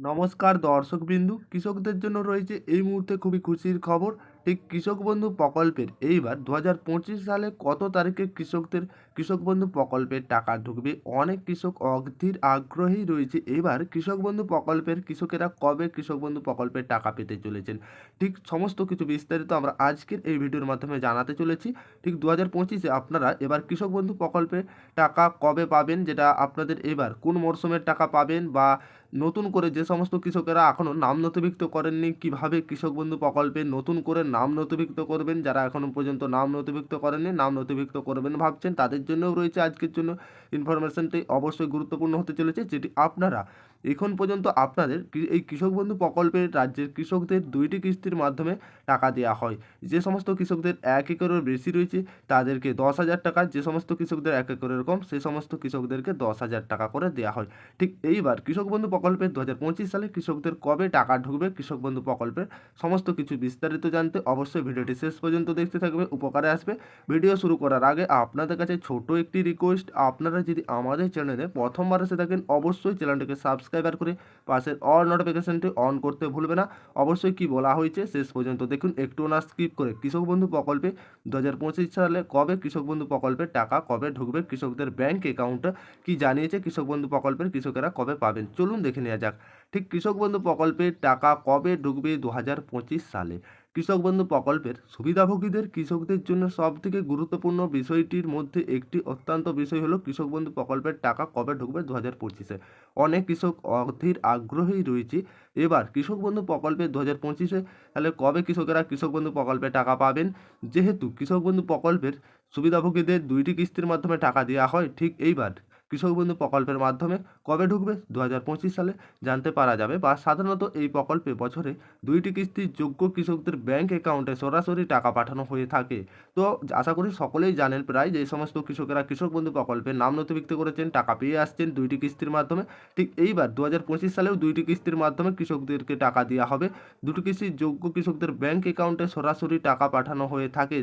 নমস্কার দর্শকবৃন্দু, কৃষকদের জন্য রয়েছে এই মুহূর্তে খুবই খুশির খবর। ঠিক কৃষক বন্ধু প্রকল্পের এইবার 2025 সালে কত তারিখে কৃষক বন্ধু প্রকল্পের টাকা ঢুকবে। অনেক কৃষক অধীর আগ্রহী রয়েছে এবার কৃষক বন্ধু প্রকল্পের কৃষকেরা কবে কৃষক বন্ধু প্রকল্পের টাকা পেতে চলেছেন। ঠিক সমস্ত কিছু বিস্তারিত আমরা আজকের এই ভিডিওর মাধ্যমে জানাতে চলেছি। ঠিক 2025-এ আপনারা এবার কৃষক বন্ধু প্রকল্পে টাকা কবে পাবেন, যেটা আপনাদের এবার কোন মরশুমের টাকা পাবেন, বা নতুন করে যে সমস্ত কৃষকেরা এখনও নাম নথিভুক্ত করেননি কিভাবে কৃষক বন্ধু প্রকল্পে নতুন করে নাম নথিভুক্ত করবেন। যারা এখনও পর্যন্ত নাম নথিভুক্ত করেননি, নাম নথিভুক্ত করবেন ভাবছেন, তাদের জন্যও রয়েছে আজকের জন্য ইনফরমেশনটি অবশ্যই গুরুত্বপূর্ণ হতে চলেছে, যেটি আপনারা এখন পর্যন্ত আপনাদের এই কৃষক বন্ধু প্রকল্পের রাজ্যের কৃষকদের 2টি কিস্তির মাধ্যমে টাকা দেওয়া হয়। যে সমস্ত কৃষকদের 1 একরের বেশি রয়েছে তাদেরকে 10,000 টাকা, যে সমস্ত কৃষকদের 1 একরের কম সেই সমস্ত কৃষকদেরকে 10,000 টাকা করে দেওয়া হয়। ঠিক এইবার কৃষক বন্ধু প্রকল্পের 2025 সালে কৃষকদের কবে টাকা ঢুকবে, কৃষক বন্ধু প্রকল্পের সমস্ত কিছু বিস্তারিত জানতে অবশ্যই ভিডিওটি শেষ পর্যন্ত দেখতে থাকবে, উপকারে আসবে। ভিডিও শুরু করার আগে আপনাদের কাছে ছোট একটি রিকোয়েস্ট, আপনারা যদি আমাদের চ্যানেলে প্রথমবার এসে থাকেন অবশ্যই চ্যানেলটিকে সাবস্ক্রাইবার করে পাশের অল নোটিফিকেশনটি অন করতে ভুলবে না। অবশ্যই কি বলা হয়েছে শেষ পর্যন্ত দেখুন, একটু না স্কিপ করে। কৃষক বন্ধু প্রকল্পে 2025 সালে কবে কৃষক বন্ধু প্রকল্পের টাকা কবে ঢুকবে, কৃষকদের ব্যাংক অ্যাকাউন্টে কি জানিয়েছে কৃষক বন্ধু প্রকল্পের কৃষকেরা কবে পাবেন, চলুন দেখে নেওয়া যাক। ঠিক কৃষক বন্ধু প্রকল্পের টাকা কবে ঢুকবে 2025 সালে। কৃষক বন্ধু প্রকল্পের সুবিধাভোগীদের কৃষকদের জন্য সবথেকে গুরুত্বপূর্ণ বিষয়টির মধ্যে একটি অত্যন্ত বিষয় হলো কৃষক বন্ধু প্রকল্পের টাকা কবে ঢুকবে 2025-এ। অনেক কৃষক অধীর আগ্রহী রয়েছে এবার কৃষক বন্ধু প্রকল্পে 2025-এ তাহলে কবে কৃষকেরা কৃষক বন্ধু প্রকল্পে টাকা পাবেন। যেহেতু কৃষক বন্ধু প্রকল্পের সুবিধাভোগীদের 2টি কিস্তির মাধ্যমে টাকা দেওয়া হয়, ঠিক এইবার কৃষক বন্ধু প্রকল্পের মাধ্যমে কবে ঢুকবে 2025 সালে জানতে পারা যাবে। বা সাধারণত এই প্রকল্পে বছরে 2টি কিস্তির যোগ্য কৃষকদের ব্যাংক অ্যাকাউন্টে সরাসরি টাকা পাঠানো হয়ে থাকে। তো আশা করি সকলেই জানেন প্রায় যে সমস্ত কৃষকেরা কৃষক বন্ধু প্রকল্পে নাম নথিভুক্ত করেছেন, টাকা পেয়ে আসছেন 2টি কিস্তির মাধ্যমে। ঠিক এইবার 2025 সালেও 2টি কিস্তির মাধ্যমে কৃষকদেরকে টাকা দেওয়া হবে। 2টি কিস্তির যোগ্য কৃষকদের ব্যাংক অ্যাকাউন্টে সরাসরি টাকা পাঠানো হয়ে থাকে,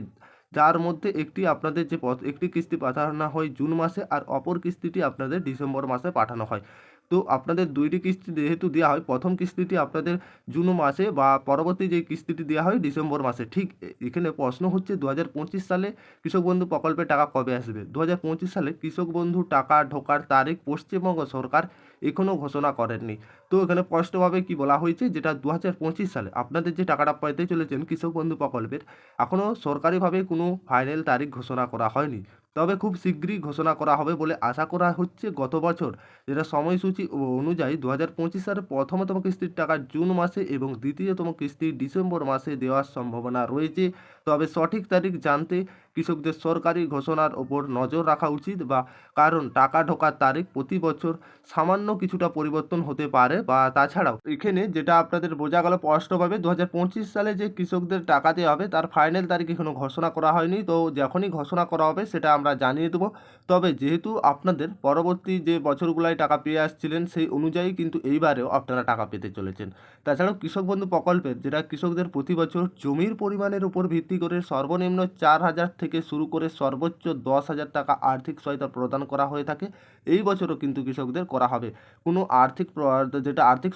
যার মধ্যে একটি আপনাদের একটি কিস্তি পাঠানো হয় জুন মাসে আর অপর কিস্তিটি আপনাদের ডিসেম্বর মাসে পাঠানো হয়। তো আপনাদের 2টি কিস্তি যেহেতু দেওয়া হয়, প্রথম কিস্তিটি আপনাদের জুন মাসে বা পরবর্তী যে কিস্তিটি দেওয়া হয় ডিসেম্বর মাসে। ঠিক এখানে প্রশ্ন হচ্ছে 2025 সালে কৃষক বন্ধু প্রকল্পের টাকা কবে আসবে। 2025 সালে কৃষক বন্ধু টাকা ঢোকার তারিখ পশ্চিমবঙ্গ সরকার এখনও ঘোষণা করেননি। তো এখানে স্পষ্টভাবে কি বলা হয়েছে, যেটা 2025 সালে আপনাদের যে টাকাটা পেতে চলেছেন কৃষক বন্ধু প্রকল্পের, এখনও সরকারিভাবে কোনো ফাইনাল তারিখ ঘোষণা করা হয়নি। তবে খুব শীঘ্রই ঘোষণা করা হবে বলে আশা করা হচ্ছে। গত বছর যেটা সময়সূচি অনুযায়ী 2025 সালে প্রথমতম কিস্তির টাকা জুন মাসে এবং দ্বিতীয়তম কিস্তি ডিসেম্বর মাসে দেওয়ার সম্ভাবনা রয়েছে। তবে সঠিক তারিখ জানতে কৃষকদের সরকারি ঘোষণার ওপর নজর রাখা উচিত, বা কারণ টাকা ঢোকার তারিখ প্রতি বছর সামান্য কিছুটা পরিবর্তন হতে পারে। বা তাছাড়াও এখানে যেটা আপনাদের বোঝা গেল স্পষ্টভাবে, 2025 সালে যে কৃষকদের টাকা দেওয়া হবে তার ফাইনাল তারিখ এখনও ঘোষণা করা হয়নি। তো যখনই ঘোষণা করা হবে সেটা আমরা জানিয়ে দেবো। তবে যেহেতু আপনাদের পরবর্তী যে বছরগুলোয় টাকা পেয়ে আসছিলেন সেই অনুযায়ী কিন্তু এইবারেও আপনারা টাকা পেতে চলেছেন। তাছাড়াও কৃষক বন্ধু প্রকল্পের যেটা কৃষকদের প্রতি বছর জমির পরিমাণের উপর ভিত্তি করে সর্বনিম্ন 4,000 থেকে শুরু করে সর্বোচ্চ 10,000 টাকা আর্থিক সহায়তা প্রদান করা হয়ে থাকে। এই বছরও কিন্তু কৃষকদের করা হবে। কোনো আর্থিক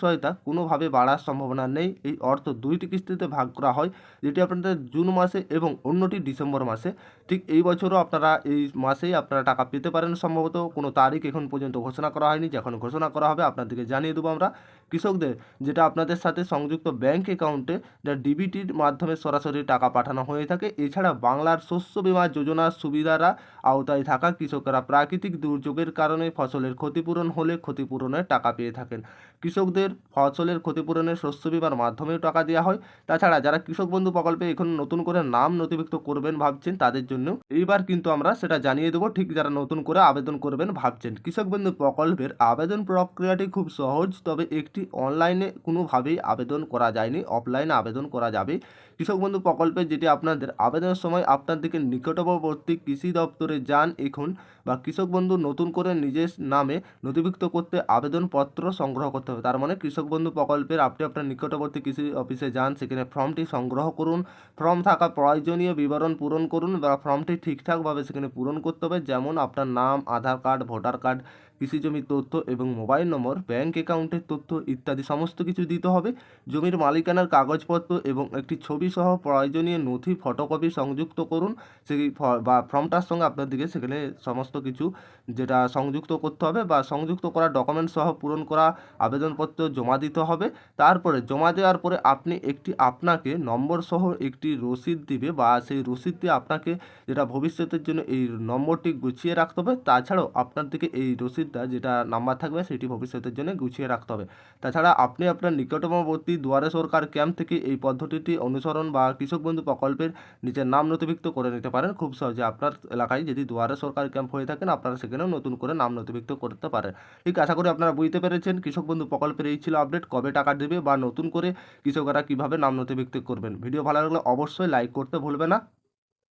সহায়তা কোনোভাবে বাড়ার সম্ভাবনা নেই। এই অর্থ 2টি কিস্তিতে ভাগ করা হয়, যেটি আপনাদের জুন মাসে এবং অন্যটি ডিসেম্বর মাসে। ঠিক এই বছরও আপনারা এই মাসেই আপনারা টাকা পেতে পারেন সম্ভবত। কোনো তারিখ এখন পর্যন্ত ঘোষণা করা হয়নি, যখন ঘোষণা করা হবে আপনাদেরকে জানিয়ে দেবো আমরা। কৃষকদের যেটা আপনাদের সাথে সংযুক্ত ব্যাংক অ্যাকাউন্টে যা ডিবিটির মাধ্যমে সরাসরি টাকা পাঠানো হয়ে থাকে। এছাড়া বাংলার শস্য বীমা যোজনার সুবিধারা আওতায় থাকা কৃষকরা প্রাকৃতিক দুর্যোগের কারণে ফসলের ক্ষতিপূরণ হলে ক্ষতিপূরণের টাকা পেয়ে থাকেন। কৃষকদের ফসলের ক্ষতিপূরণের শস্য বীমার মাধ্যমেও টাকা দেওয়া হয়। তাছাড়া যারা কৃষক বন্ধু প্রকল্পে এখন নতুন করে নাম নথিভুক্ত করবেন ভাবছেন তাদের জন্য এইবার কিন্তু আমরা সেটা জানিয়ে দেবো। ঠিক যারা নতুন করে আবেদন করবেন ভাবছেন, কৃষক বন্ধু প্রকল্পের আবেদন প্রক্রিয়াটি খুব সহজ। তবে একটি অনলাইনে কোনোভাবেই আবেদন করা যায়নি, অফলাইনে আবেদন করা যাবে। কৃষক বন্ধু প্রকল্পে যেটি আপনাদের আবেদনের সময় আপনার দিকে নিকটবর্তী কৃষি দপ্তরে যান এখন, বা কৃষক বন্ধু নতুন করে নিজের নামে নথিভুক্ত করতে আবেদনপত্র সংগ্রহ করতে হবে। তার মানে কৃষক বন্ধু প্রকল্পের আপনি আপনার নিকটবর্তী কৃষি অফিসে যান, সেখানে ফর্মটি সংগ্রহ করুন, ফর্ম থাকা প্রয়োজনীয় বিবরণ পূরণ করুন, বা ফর্মটি ঠিকঠাকভাবে সেখানে পূরণ করতে হবে। যেমন আপনার নাম, আধার কার্ড, ভোটার কার্ড, কৃষি জমির তথ্য এবং মোবাইল নম্বর, ব্যাংক অ্যাকাউন্টের তথ্য ইত্যাদি সমস্ত কিছু দিতে হবে। জমির মালিকানার কাগজপত্র এবং একটি ছবি সহ প্রয়োজনীয় নথি ফটোকপি সংযুক্ত করুন। সেই বা ফর্মটার সঙ্গে আপনাদেরকে সেখানে সমস্ত কিছু যেটা সংযুক্ত করতে হবে বা সংযুক্ত করা ডকুমেন্ট সহ পূরণ করা আবেদনপত্র জমা দিতে হবে। তারপরে জমা দেওয়ার পরে আপনি আপনাকে নম্বর সহ একটি রসিদ দিবে বা সেই রসিদ দিয়ে আপনাকে যেটা ভবিষ্যতের জন্য এই নম্বরটি গুছিয়ে রাখতে হবে। তাছাড়াও আপনার দিকে এই রসিদটা যেটা নাম্বার থাকবে সেটি ভবিষ্যতের জন্য গুছিয়ে রাখতে হবে। তাছাড়া আপনি আপনার নিকটবর্তী দুয়ারে সরকার ক্যাম্প থেকে এই পদ্ধতিটি অনুসরণ বা কৃষক বন্ধু প্রকল্পের নিজের নাম নথিভুক্ত করে নিতে পারেন খুব সহজে। আপনার এলাকায় যদি দুয়ারে সরকার ক্যাম্প হয়ে থাকেন আপনারা সেখানেও নতুন করে নাম নথিভুক্ত করতে পারেন। ঠিক আশা করি আপনারা বুঝতে পেরেছেন কৃষক বন্ধু প্রকল্পের এই ছিল আপডেট, কবে টাকা দেবে বা নতুন করে কৃষকরা কীভাবে নাম নথিভুক্ত করবেন। ভিডিও ভালো লাগলে অবশ্যই লাইক করতে ভুলবে না।